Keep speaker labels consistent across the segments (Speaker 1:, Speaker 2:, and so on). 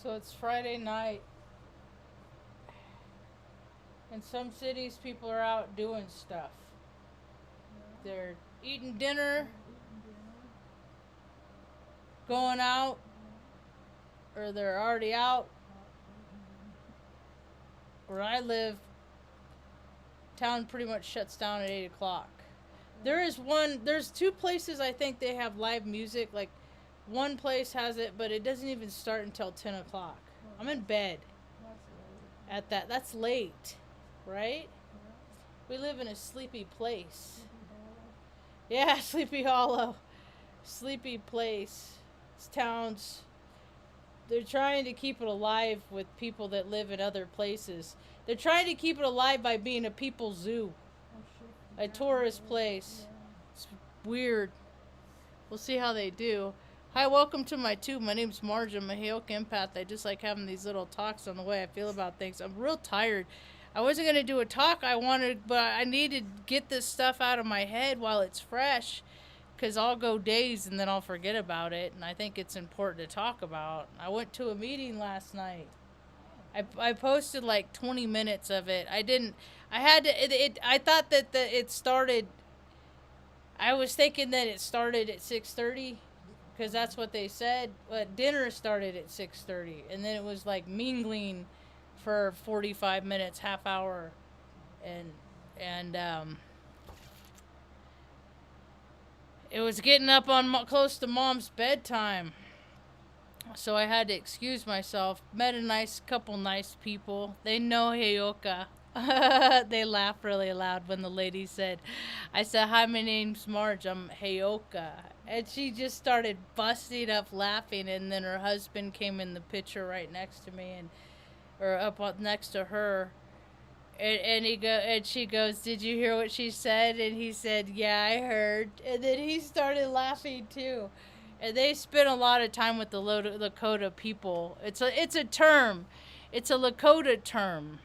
Speaker 1: So it's Friday night. In some cities, people are out doing stuff. They're eating dinner, going out, or they're already out. Where I live, town pretty much shuts down at 8 o'clock. There's two places I think they have live music. Like, one place has it, but it doesn't even start until 10 o'clock. I'm in bed at that. That's late, right? We live in a sleepy place. Yeah, Sleepy Hollow. Sleepy place. It's towns. They're trying to keep it alive with people that live in other places. They're trying to keep it alive by being a people zoo, a tourist place. It's weird. We'll see how they do. Hi, welcome to my tube. My name's Marge. I'm a Heyoka empath. I just like having these little talks on the way I feel about things. I'm real tired. I wasn't going to do a talk but I need to get this stuff out of my head while it's fresh, because I'll go days and then I'll forget about it, and I think it's important to talk about. I went to a meeting last night. I posted like 20 minutes of it. I thought that it started, I was thinking that it started at 6:30, because that's what they said, but dinner started at 6:30, and then it was like mingling for 45 minutes, half hour, and it was getting up on close to Mom's bedtime, so I had to excuse myself. Met a couple nice people. They know Heyoka. They laughed really loud when the lady said, I said, hi, my name's Marge. I'm Heyoka. And she just started busting up laughing, and then her husband came in the picture right next to me, or up next to her. And she goes, did you hear what she said? And he said, yeah, I heard. And then he started laughing too. And they spent a lot of time with the Lakota people. It's a term. It's a Lakota term,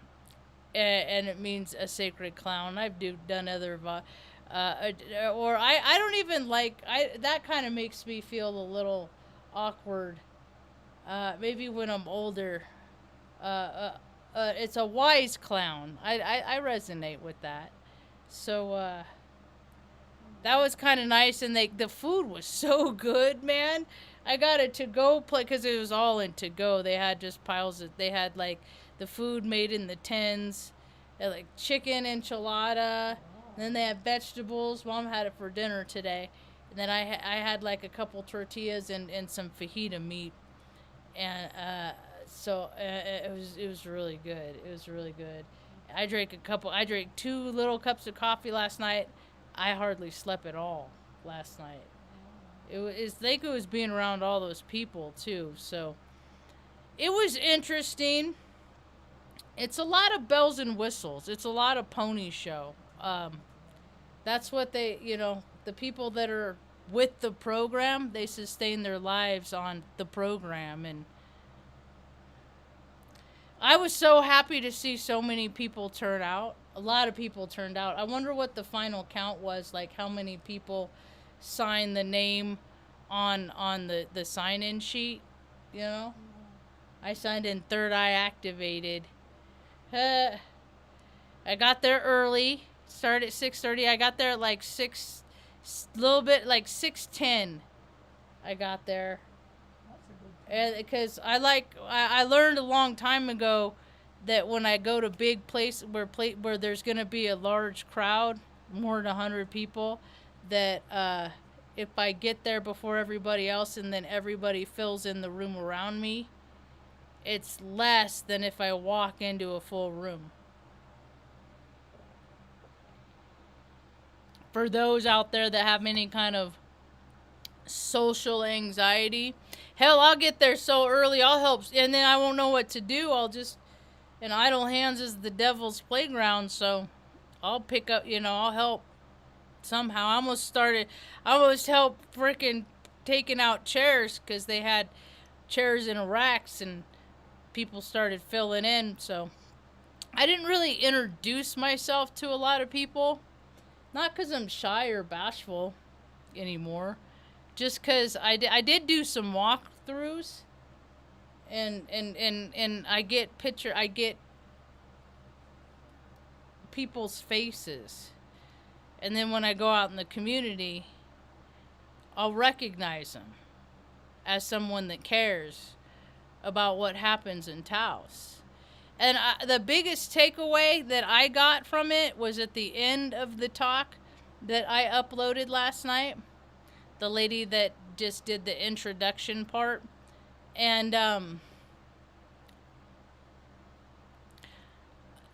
Speaker 1: and it means a sacred clown. I've done other, or I don't even like. That kind of makes me feel a little awkward. Maybe when I'm older. It's a wise clown. I resonate with that. So that was kind of nice, and the food was so good, man. I got a to-go plate because it was all in to-go. They had just piles of. They had like the food made in the tins, they had, like chicken enchilada. And then they had vegetables. Mom had it for dinner today, and then I had like a couple tortillas and some fajita meat, and so it was really good. It was really good. I drank 2 little cups of coffee last night. I hardly slept at all last night. I think it was being around all those people too. So it was interesting. It's a lot of bells and whistles. It's a lot of pony show. That's what the people that are with the program, they sustain their lives on the program. And I was so happy to see so many people turn out. A lot of people turned out. I wonder what the final count was, like how many people signed the name on the sign-in sheet, you know? I signed in Third Eye Activated. I got there early. Started at 6:30. I got there at like 6, little bit like 6:10. I got there. Because I learned a long time ago that when I go to big place where there's gonna be a large crowd, more than 100 people, that if I get there before everybody else and then everybody fills in the room around me, it's less than if I walk into a full room. For those out there that have any kind of social anxiety, hell, I'll get there so early, I'll help, and then I won't know what to do. And idle hands is the devil's playground, so I'll pick up, I'll help somehow. I almost helped freaking taking out chairs, because they had chairs in racks and people started filling in. So I didn't really introduce myself to a lot of people, not because I'm shy or bashful anymore, just because I did do some walkthroughs, and I get people's faces, and then when I go out in the community, I'll recognize them as someone that cares about what happens in Taos. And the biggest takeaway that I got from it was at the end of the talk that I uploaded last night. The lady that just did the introduction part. And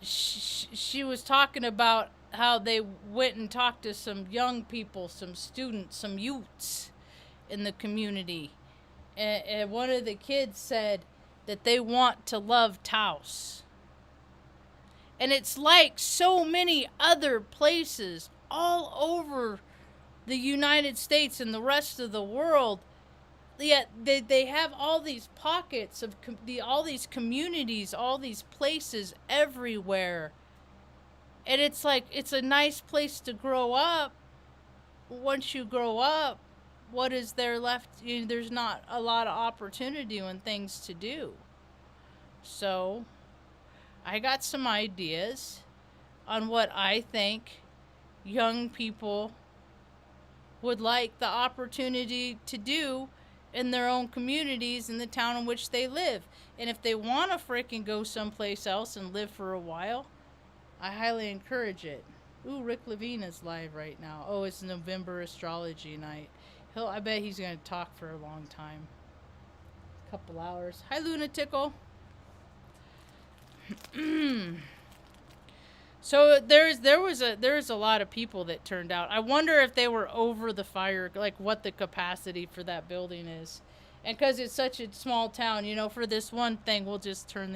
Speaker 1: she was talking about how they went and talked to some young people, some students, some youths in the community. And one of the kids said that they want to love Taos. And it's like so many other places all over the United States and the rest of the world. Yet they have all these pockets of all these communities, all these places everywhere. And it's like, it's a nice place to grow up. Once you grow up, what is there left? There's not a lot of opportunity and things to do. So I got some ideas on what I think young people would like the opportunity to do in their own communities in the town in which they live. And if they want to frickin' go someplace else and live for a while, I highly encourage it. Ooh, Rick Levine is live right now. Oh, it's November astrology night. I bet he's going to talk for a long time. A couple hours. Hi, Lunatickle. So there was a lot of people that turned out. I wonder if they were over the fire, like what the capacity for that building is. And because it's such a small town, for this one thing, we'll just turn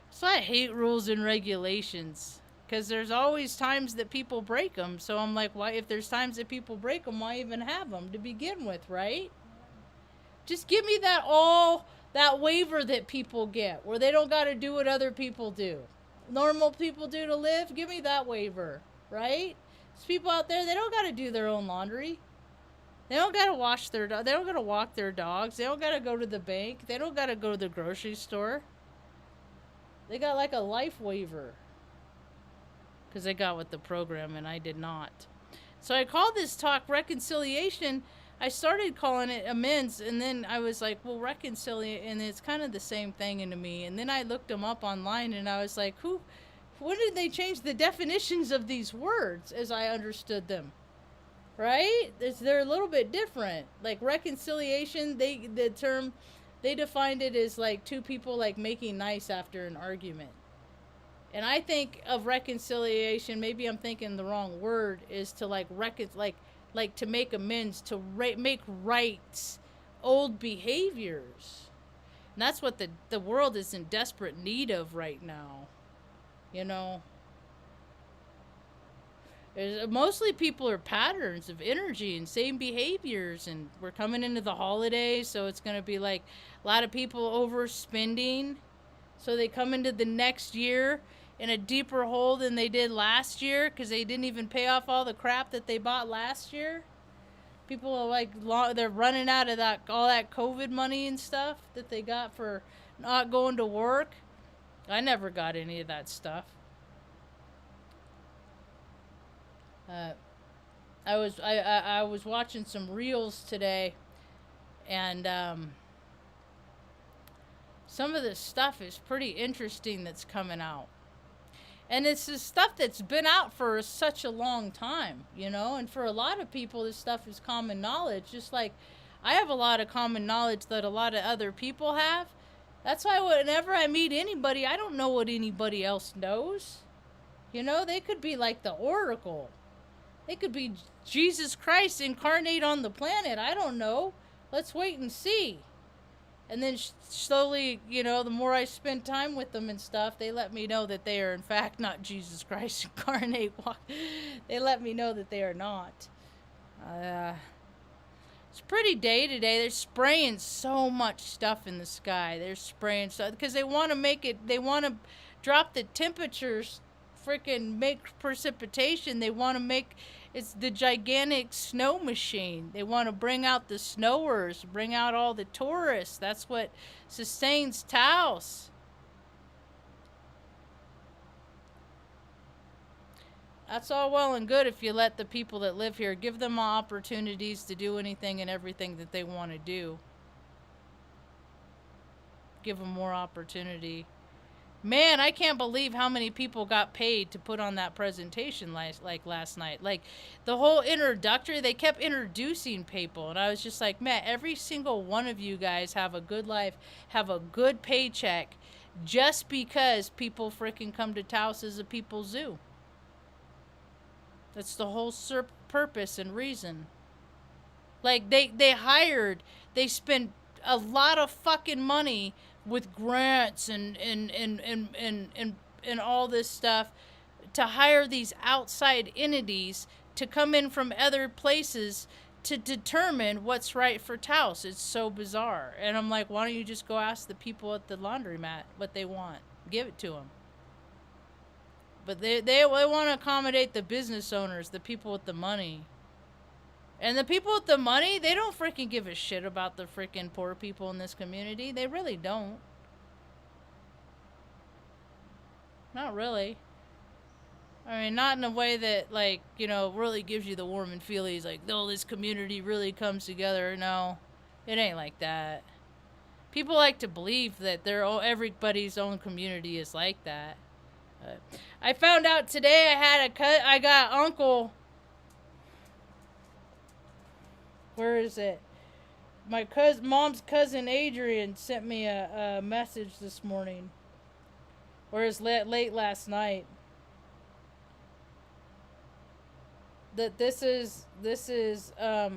Speaker 1: So I hate rules and regulations. Because there's always times that people break them. So I'm like, why? If there's times that people break them, why even have them to begin with, right? Just give me that waiver that people get, where they don't got to do what other people do. Normal people do to live. Give me that waiver, right? There's people out there, they don't got to do their own laundry. They don't got to wash they don't got to walk their dogs. They don't got to go to the bank. They don't got to go to the grocery store. They got like a life waiver. Because they got with the program and I did not. So I called this talk reconciliation. I started calling it amends, and then I was like, well, reconciliate, and it's kind of the same thing to me. And then I looked them up online, and I was like, when did they change the definitions of these words as I understood them? Right? They're a little bit different. Like reconciliation, they defined it as like two people like making nice after an argument. And I think of reconciliation, maybe I'm thinking the wrong word, is to like to make amends, to make right old behaviors. And that's what the world is in desperate need of right now. Mostly people are patterns of energy and same behaviors. And we're coming into the holidays, so it's going to be like a lot of people overspending. So they come into the next year in a deeper hole than they did last year because they didn't even pay off all the crap that they bought last year. People are like, they're running out of all that COVID money and stuff that they got for not going to work. I never got any of that stuff. I was watching some reels today, and some of this stuff is pretty interesting that's coming out. And it's the stuff that's been out for such a long time, and for a lot of people, this stuff is common knowledge. Just like I have a lot of common knowledge that a lot of other people have. That's why whenever I meet anybody, I don't know what anybody else knows. They could be like the Oracle. They could be Jesus Christ incarnate on the planet. I don't know. Let's wait and see. And then slowly, the more I spend time with them and stuff, they let me know that they are, in fact, not Jesus Christ incarnate. They let me know that they are not. It's a pretty day today. They're spraying so much stuff in the sky. They're spraying stuff because they want to drop the temperatures, freaking make precipitation. They want to make It's the gigantic snow machine. They want to bring out the snowers, bring out all the tourists. That's what sustains Taos. That's all well and good if you let the people that live here, give them opportunities to do anything and everything that they want to do. Give them more opportunity. Man, I can't believe how many people got paid to put on that presentation last night. Like, the whole introductory, they kept introducing people. And I was just like, man, every single one of you guys have a good life, have a good paycheck, just because people freaking come to Taos as a people zoo. That's the whole purpose and reason. Like, they spent a lot of fucking money with grants and all this stuff to hire these outside entities to come in from other places to determine what's right for Taos. It's so bizarre. And I'm like, why don't you just go ask the people at the laundromat what they want? Give it to them. But they want to accommodate the business owners, the people with the money. And the people with the money, they don't freaking give a shit about the freaking poor people in this community. They really don't. Not really. I mean, not in a way that, like, you know, really gives you the warm and feelies, like, oh, this community really comes together. No, it ain't like that. People like to believe that everybody's own community is like that. I found out today I got uncle. Where is it? My mom's cousin Adrian sent me a message this morning. Or it's late last night. That this is our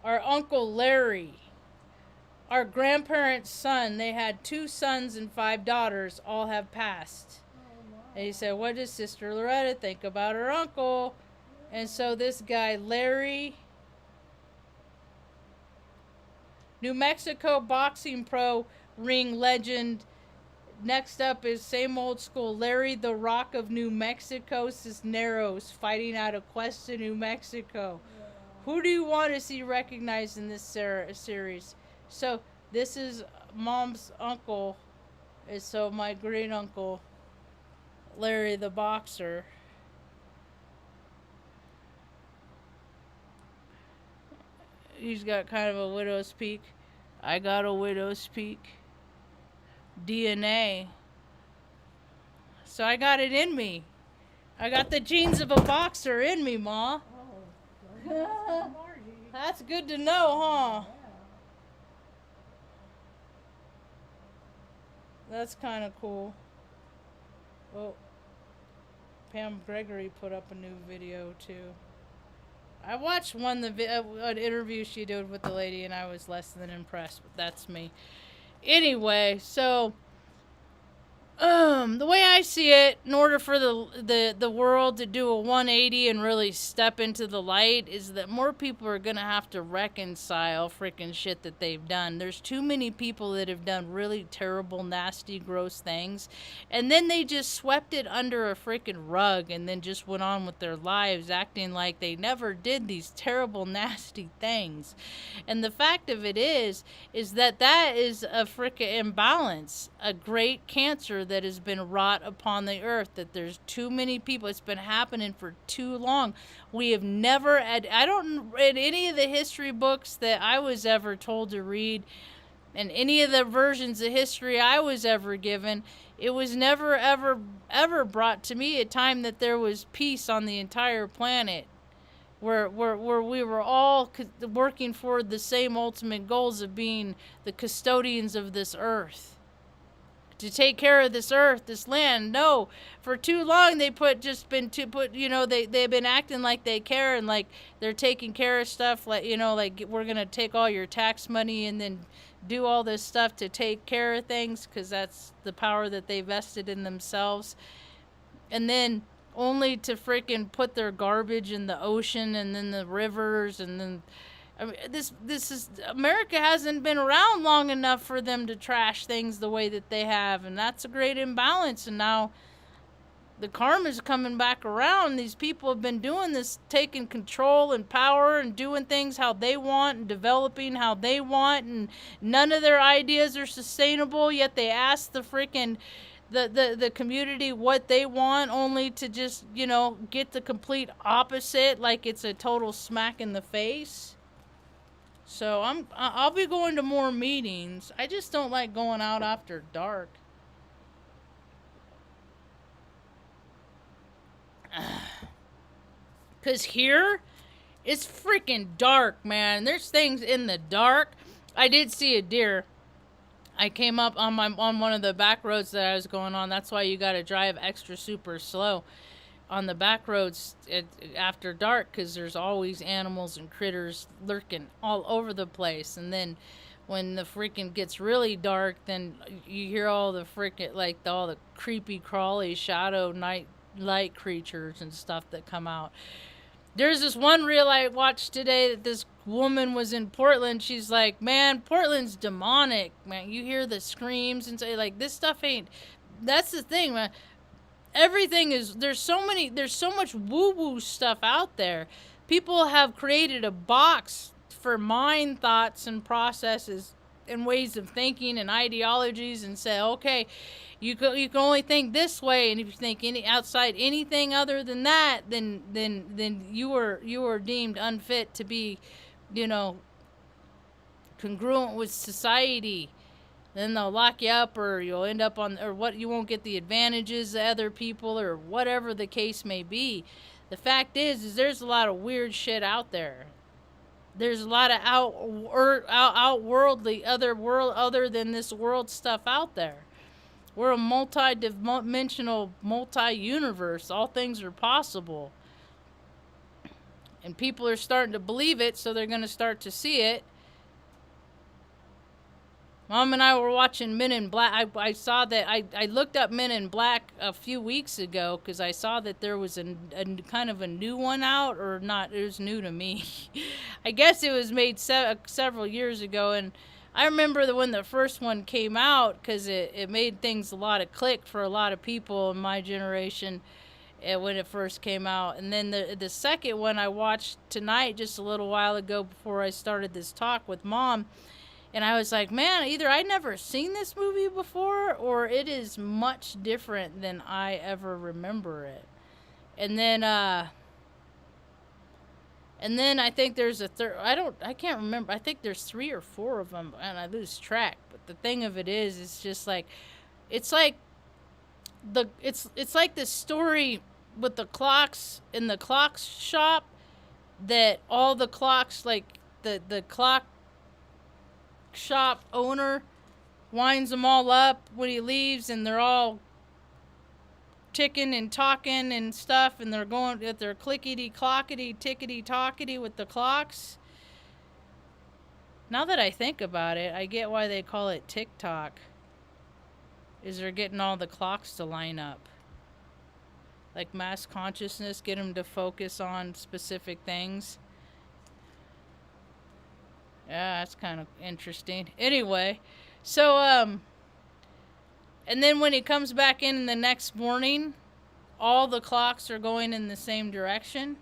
Speaker 1: Uncle Larry. Our grandparents' son. They had 2 sons and 5 daughters. All have passed. Oh, wow. And he said, what does Sister Loretta think about her uncle? And so this guy, Larry, New Mexico boxing pro, ring legend. Next up is same old school, Larry the Rock of New Mexico Cisneros, fighting out of Cuesta, New Mexico. Yeah. Who do you want to see recognized in this series? So this is Mom's uncle. And so my great uncle, Larry the boxer. He's got kind of a widow's peak. I got a widow's peak. DNA. So I got it in me. I got the genes of a boxer in me, Ma. Oh, that's good to know, huh? That's kind of cool. Oh, Pam Gregory put up a new video too. I watched an interview she did with the lady, and I was less than impressed, but that's me. Anyway, so the way I see it, in order for the world to do a 180 and really step into the light, is that more people are going to have to reconcile freaking shit that they've done. There's too many people that have done really terrible, nasty, gross things, and then they just swept it under a freaking rug and then just went on with their lives acting like they never did these terrible, nasty things. And the fact of it is that is a freaking imbalance, a great cancer that has been wrought upon the earth, that there's too many people. It's been happening for too long. We have never I don't read any of the history books that I was ever told to read, and any of the versions of history I was ever given. It was never ever brought to me a time that there was peace on the entire planet, where we were all working for the same ultimate goals of being the custodians of this earth, to take care of this earth, this land. No, for too long they've been acting like they care and like they're taking care of stuff, like, you know, like we're gonna take all your tax money and then do all this stuff to take care of things, because that's the power that they vested in themselves, and then only to freaking put their garbage in the ocean and then the rivers. And then, I mean, this is, America hasn't been around long enough for them to trash things the way that they have, and that's a great imbalance. And now the karma's coming back around. These people have been doing this, taking control and power and doing things how they want and developing how they want, and none of their ideas are sustainable, yet they ask the freaking the community what they want, only to just, get the complete opposite, like it's a total smack in the face. So I'll be going to more meetings. I just don't like going out after dark. Cause here, it's freaking dark, man. There's things in the dark. I did see a deer. I came up on one of the back roads that I was going on. That's why you got to drive extra super slow on the back roads after dark, because there's always animals and critters lurking all over the place. And then when the freaking gets really dark, then you hear all the freaking, like, all the creepy crawly shadow night light creatures and stuff that come out. There's this one reel I watched today that this woman was in Portland. She's like, man, Portland's demonic, man. You hear the screams and say, like, this stuff ain't. That's the thing, man. Everything is, there's so much woo-woo stuff out there. People have created a box for mind thoughts and processes and ways of thinking and ideologies, and say, okay, you can only think this way, and if you think outside anything other than that, then you are deemed unfit to be, congruent with society. Then they'll lock you up, or you'll end up you won't get the advantages of other people, or whatever the case may be. The fact is there's a lot of weird shit out there. There's a lot of outworldly, other than this world stuff out there. We're a multi-dimensional, multi-universe. All things are possible. And people are starting to believe it, so they're going to start to see it. Mom and I were watching Men in Black. I saw that. I looked up Men in Black a few weeks ago because I saw that there was a kind of a new one out, or not. It was new to me. I guess it was made several years ago, and I remember when the first one came out, because it made things a lot of click for a lot of people in my generation when it first came out. And then the second one I watched tonight, just a little while ago before I started this talk with Mom. And I was like, man, either I'd never seen this movie before, or it is much different than I ever remember it. And then I think there's a third. I can't remember. I think there's 3 or 4 of them, and I lose track. But the thing of it is, it's just like, it's like this story with the clocks in the clock shop, that all the clocks, like the clock shop owner winds them all up when he leaves, and they're all ticking and talking and stuff, and they're going at their clickety clockety tickety talkety with the clocks. Now that I think about it, I get why they call it TikTok. Is they're getting all the clocks to line up, like mass consciousness, get them to focus on specific things. Yeah, that's kind of interesting. Anyway, so, and then when he comes back in the next morning, all the clocks are going in the same direction.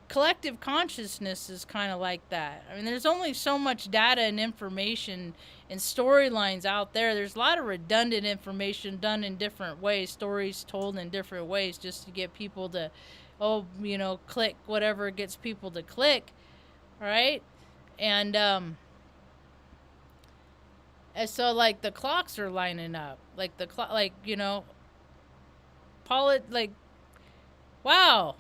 Speaker 1: Collective consciousness is kind of like that. I mean, there's only so much data and information and storylines out there. There's a lot of redundant information done in different ways, stories told in different ways, just to get people to, click whatever gets people to click, right? And so, like, the clocks are lining up, like the clock, like, wow.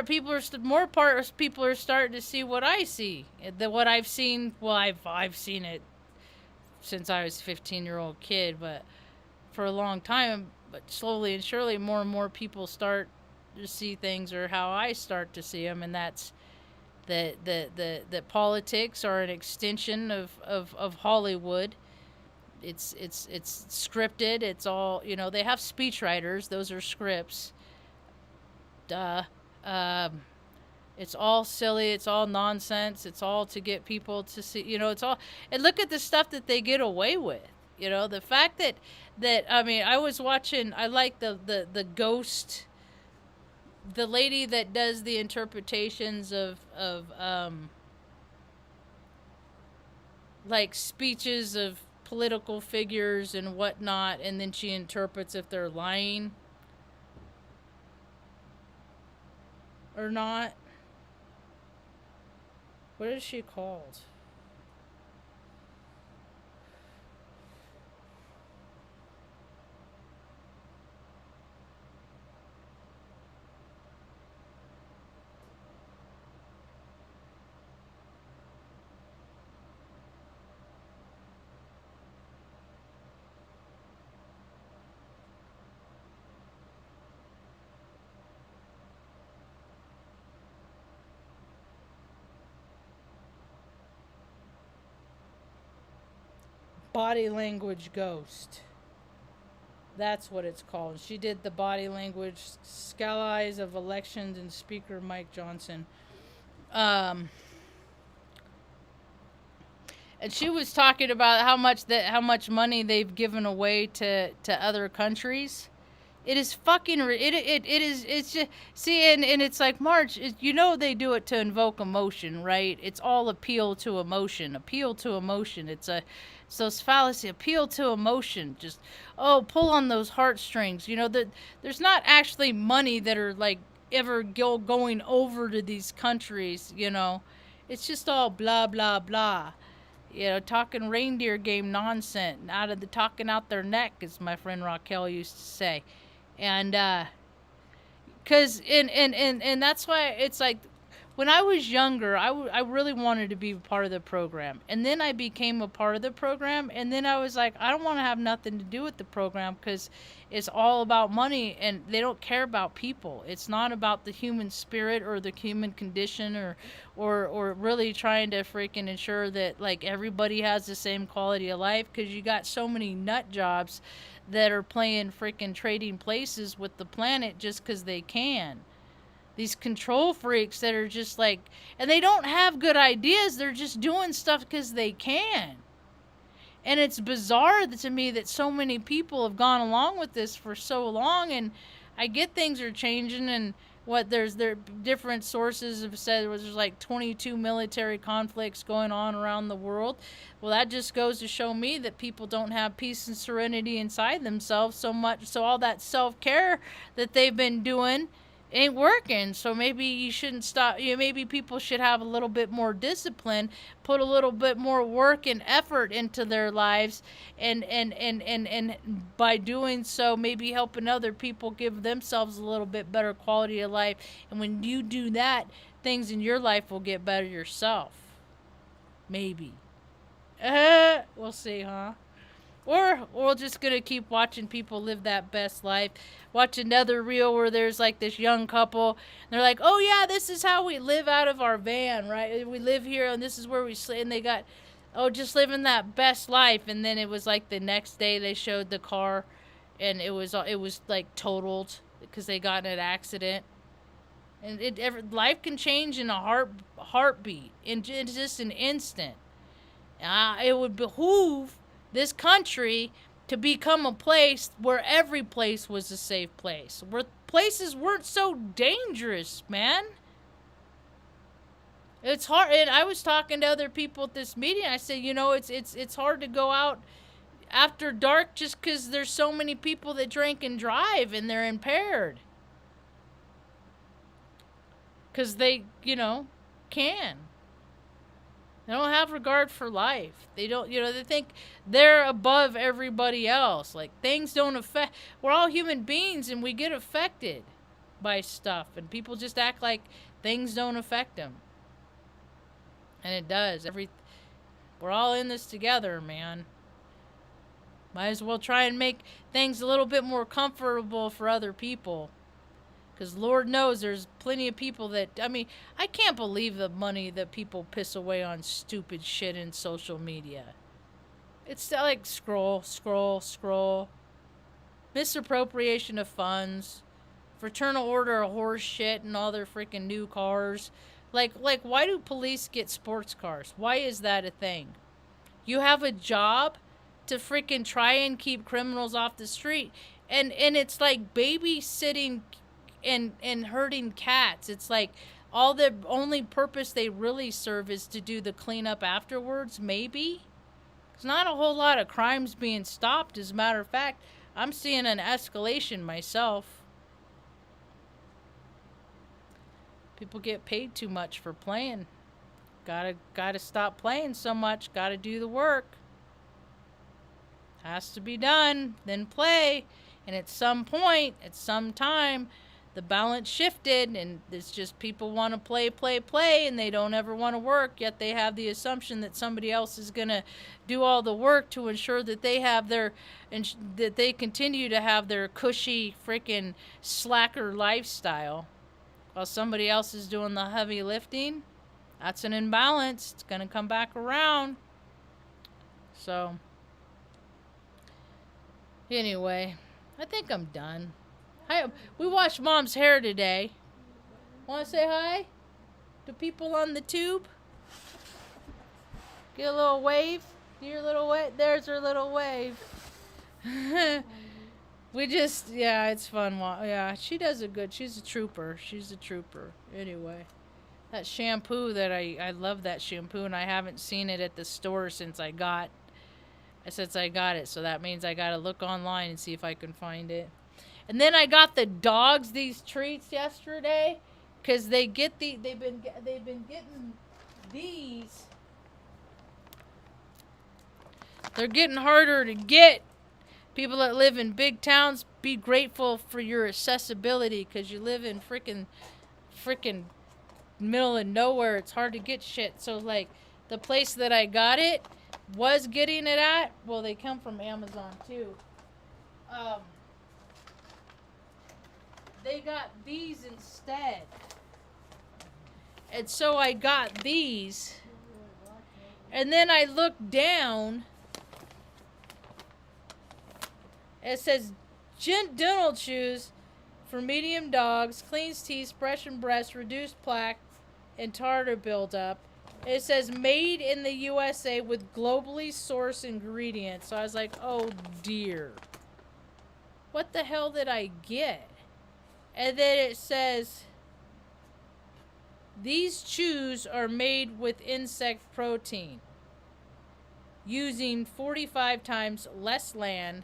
Speaker 1: People are starting to see what I see, what I've seen. Well, I've seen it since I was a 15-year-old kid, but for a long time. But slowly and surely, more and more people start to see things, or how I start to see them, and that's that politics are an extension of Hollywood. It's scripted. It's all, they have speechwriters. Those are scripts. Duh. It's all silly. It's all nonsense. It's all to get people to see, it's all, and look at the stuff that they get away with. You know, the fact that I mean, I was watching. I like the ghost, the lady that does the interpretations of like speeches of political figures and whatnot, and then she interprets if they're lying or not. What is she called? Body language ghost. That's what it's called. She did the body language scallies of elections and Speaker Mike Johnson. Um, and she was talking about how much money they've given away to other countries. It is fucking it is it's just see and it's like Marge, you know they do it to invoke emotion, right? It's all appeal to emotion, It's a those fallacy, appeal to emotion. Just pull on those heartstrings. You know that there's not actually money that are like ever going over to these countries. You know, it's just all blah blah blah. You know, talking reindeer game nonsense out of the talking out their neck, as my friend Raquel used to say. And because and that's why it's like when I was younger, I really wanted to be part of the program, and then I became a part of the program, and then I was like, I don't want to have nothing to do with the program because it's all about money, and they don't care about people. It's not about the human spirit or the human condition, or really trying to freaking ensure that like everybody has the same quality of life, because you got so many nut jobs that are playing freaking trading places with the planet just because they can. These control freaks that are just like, and they don't have good ideas, they're just doing stuff because they can. And it's bizarre to me that so many people have gone along with this for so long, and I get things are changing, and there different sources have said there's like 22 military conflicts going on around the world. Well, that just goes to show me that people don't have peace and serenity inside themselves so much, so all that self-care that they've been doing ain't working. So maybe you shouldn't stop. You know, maybe people should have a little bit more discipline, put a little bit more work and effort into their lives, and by doing so maybe helping other people give themselves a little bit better quality of life. And when you do that, things in your life will get better yourself. Maybe. We'll see, huh? Or we're just gonna keep watching people live that best life. Watch another reel where there's like this young couple. And they're like, "Oh yeah, this is how we live out of our van, right? We live here, and this is where we sleep." And they got, just living that best life. And then it was like the next day they showed the car, and it was like totaled because they got in an accident. And life can change in a heartbeat, in just an instant. It would behoove this country to become a place where every place was a safe place, where places weren't so dangerous, man. It's hard, and I was talking to other people at this meeting. I said, you know, it's hard to go out after dark just because there's so many people that drink and drive and they're impaired because they, can. They don't have regard for life. They don't, they think they're above everybody else. Like, things don't affect, we're all human beings and we get affected by stuff. And people just act like things don't affect them. And it does. We're all in this together, man. Might as well try and make things a little bit more comfortable for other people. Because Lord knows there's plenty of people that, I can't believe the money that people piss away on stupid shit in social media. It's like scroll. Misappropriation of funds. Fraternal order of horse shit and all their freaking new cars. Like, why do police get sports cars? Why is that a thing? You have a job to freaking try and keep criminals off the street. And it's like babysitting and herding cats. It's like all the only purpose they really serve is to do the cleanup afterwards, maybe. There's not a whole lot of crimes being stopped. As a matter of fact, I'm seeing an escalation myself. People get paid too much for playing. Gotta stop playing so much. Gotta do the work. Has to be done. Then play. And at some point, at some time, the balance shifted, and it's just people want to play, and they don't ever want to work, yet they have the assumption that somebody else is going to do all the work to ensure that they have that they continue to have their cushy freaking slacker lifestyle while somebody else is doing the heavy lifting. That's an imbalance. It's going to come back around. So, anyway, I think I'm done. We washed Mom's hair today. Want to say hi to people on the tube? Get a little wave. Do your little wave. There's her little wave. It's fun. Yeah, she does it good. She's a trooper. Anyway, that shampoo that I love that shampoo, and I haven't seen it at the store since I got it. So that means I got to look online and see if I can find it. And then I got the dogs these treats yesterday, cause they've been getting these. They're getting harder to get. People that live in big towns, be grateful for your accessibility, cause you live in freaking middle of nowhere. It's hard to get shit. So like the place that I got it was getting it at. Well, they come from Amazon too. They got these instead. And so I got these. And then I looked down. It says dental chews for medium dogs, cleans teeth, brush and breast, reduce plaque and tartar buildup. It says made in the USA with globally sourced ingredients. So I was like, oh dear. What the hell did I get? And then it says, these chews are made with insect protein, using 45 times less land,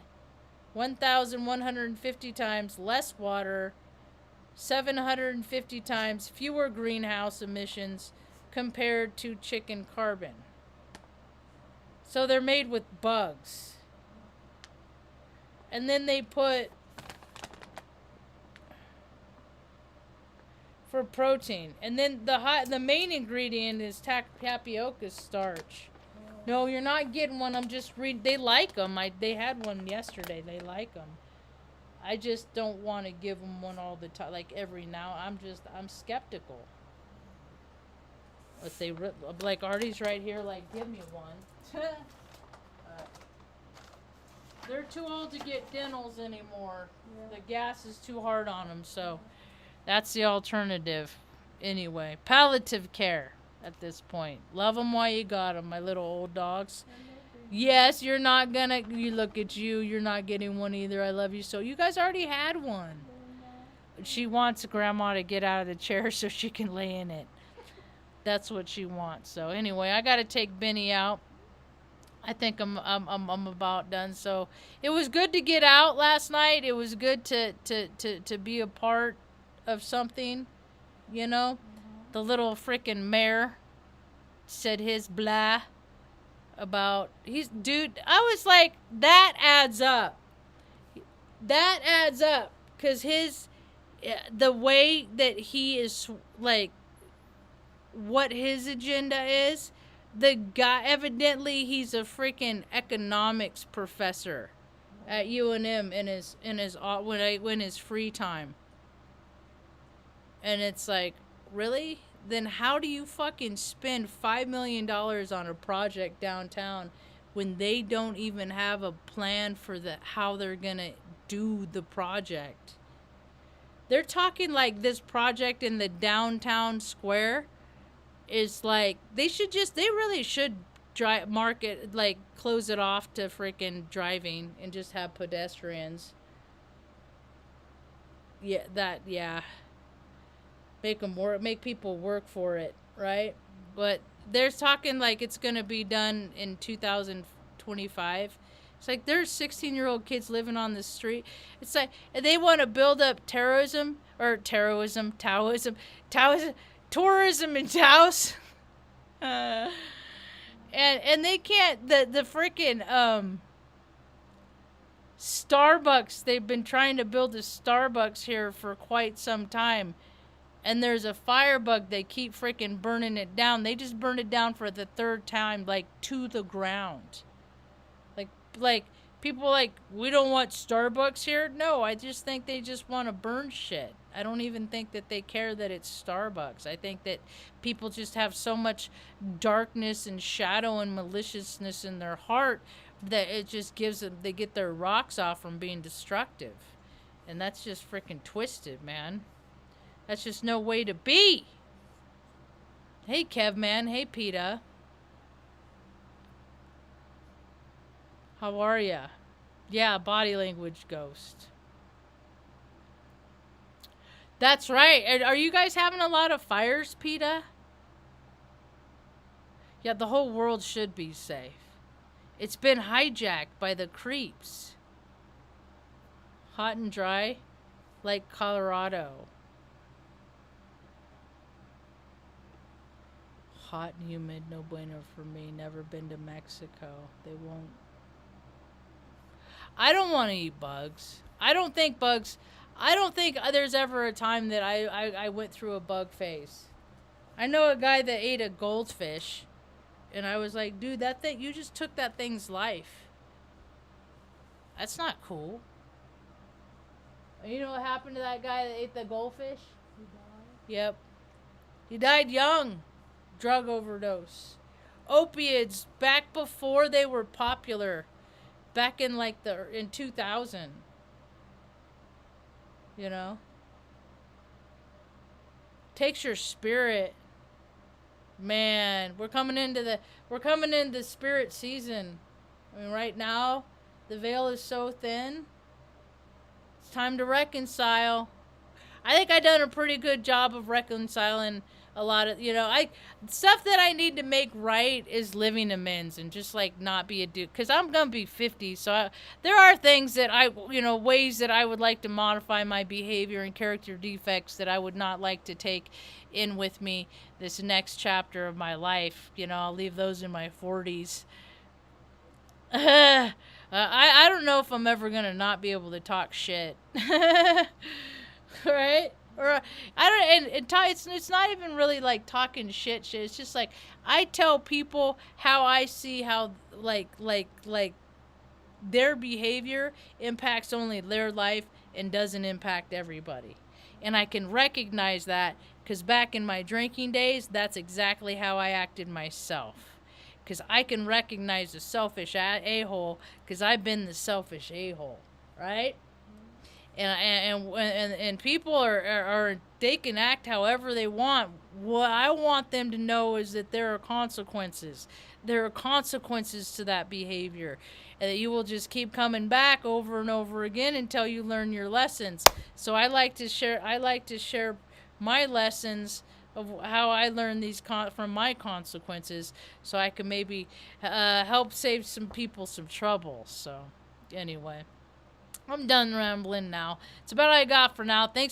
Speaker 1: 1,150 times less water, 750 times fewer greenhouse emissions compared to chicken carbon. So they're made with bugs. And then they put for protein. And then the main ingredient is tapioca starch. No, you're not getting one. I'm just reading. They like them. They had one yesterday. They like them. I just don't want to give them one all the time, like every now. I'm skeptical. But they like Artie's right here. Like, give me one. They're too old to get dentals anymore. Yeah. The gas is too hard on them. So that's the alternative. Anyway, palliative care. At this point, love them while you got them, my little old dogs. Yes, you're not gonna. You look at you. You're not getting one either. I love you so. You guys already had one. She wants Grandma to get out of the chair so she can lay in it. That's what she wants. So anyway, I gotta take Benny out. I think I'm about done. So it was good to get out last night. It was good to be a part of something, you know. The little freaking mayor said his blah about dude. I was like, that adds up. That adds up, cause the way that he is, like, what his agenda is. The guy, evidently he's a freaking economics professor at UNM in his free time. And it's like, really? Then how do you fucking spend $5 million on a project downtown when they don't even have a plan for how they're gonna do the project? They're talking like this project in the downtown square is like, they really should market, like close it off to freaking driving and just have pedestrians. Yeah, make them work, make people work for it, right? But they're talking like it's gonna be done in 2025. It's like there's 16-year-old kids living on the street. It's like they want to build up Taoism, tourism in Taos. Uh, and they can't, the freaking Starbucks, they've been trying to build a Starbucks here for quite some time, and there's a firebug. They keep freaking burning it down. They just burned it down for the third time, like to the ground. Like people like, we don't want Starbucks here. No, I just think they just want to burn shit. I don't even think that they care that it's Starbucks. I think that people just have so much darkness and shadow and maliciousness in their heart that it just gives them, they get their rocks off from being destructive. And that's just freaking twisted, man. That's just no way to be. Hey, Kev, man. Hey, PETA. How are ya? Yeah, body language ghost. That's right. Are you guys having a lot of fires, PETA? Yeah, the whole world should be safe. It's been hijacked by the creeps. Hot and dry, like Colorado. Hot and humid, no bueno for me. Never been to Mexico. They won't. I don't want to eat bugs. I don't think there's ever a time that I went through a bug phase. I know a guy that ate a goldfish, and I was like, dude, that thing, you just took that thing's life. That's not cool. You know what happened to that guy that ate the goldfish? He died. Yep. He died young. Drug overdose. Opiates back before they were popular. Back in in 2000. You know? Takes your spirit. Man, we're coming into spirit season. I mean, right now, the veil is so thin. It's time to reconcile. I think I done a pretty good job of reconciling a lot of, stuff that I need to make right is living amends and just like not be a dude. Because I'm going to be 50. So there are things that ways that I would like to modify my behavior and character defects that I would not like to take in with me this next chapter of my life. I'll leave those in my 40s. I don't know if I'm ever going to not be able to talk shit. Right? Or I don't, and it's not even really like talking shit. It's just like I tell people how I see how like their behavior impacts only their life and doesn't impact everybody. And I can recognize that because back in my drinking days, that's exactly how I acted myself. Because I can recognize the selfish a-hole because I've been the selfish a-hole, right? And people are they can act however they want. What I want them to know is that there are consequences. There are consequences to that behavior, and that you will just keep coming back over and over again until you learn your lessons. So I like to share my lessons of how I learned these from my consequences, so I can maybe help save some people some trouble. So anyway. I'm done rambling now. It's about all I got for now. Thanks.